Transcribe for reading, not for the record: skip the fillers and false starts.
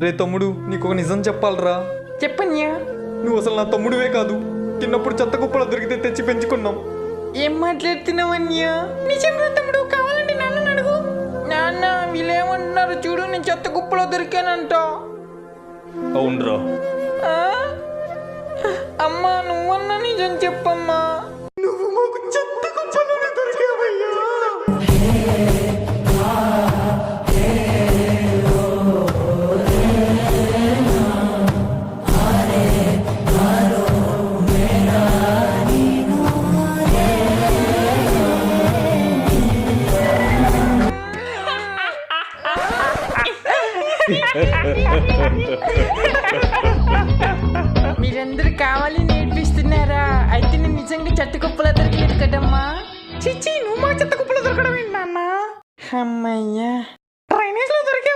రే తమ్ముడు, నీకు ఒక నిజం చెప్పాలరా. చెప్పన్యా. నువ్వు అసలు నా తమ్ముడివే కాదు. చిన్నప్పుడు చెత్త కుప్పలో దొరికితే తెచ్చి పెంచుకున్నాం. ఏం మాట్లాడుతున్నావన్యా? నిజంగా తమ్ముడు, కావాలంటే నాన్న అడుగు. నాన్న వీళ్ళేమంటున్నారు చూడు, నేను చెత్త కుప్పలో దొరికానంట. అవునరా. అమ్మా నువ్వన్నా నిజం చెప్పమ్మా. నువ్వు మాకు చెత్త కుప్పలోనే దొరికావయ్యా. మీరందరూ కావాలి నేర్పిస్తున్నారా? అయితే నేను నిజంగా చెత్త కుప్పలో దొరకలేదు కదమ్మా. చిచ్చి, నువ్వు మా చెత్త కుప్పలో దొరకడం ఏంటి నాన్న? అమ్మయ్యా, డ్రైనేజ్ లో దొరికా.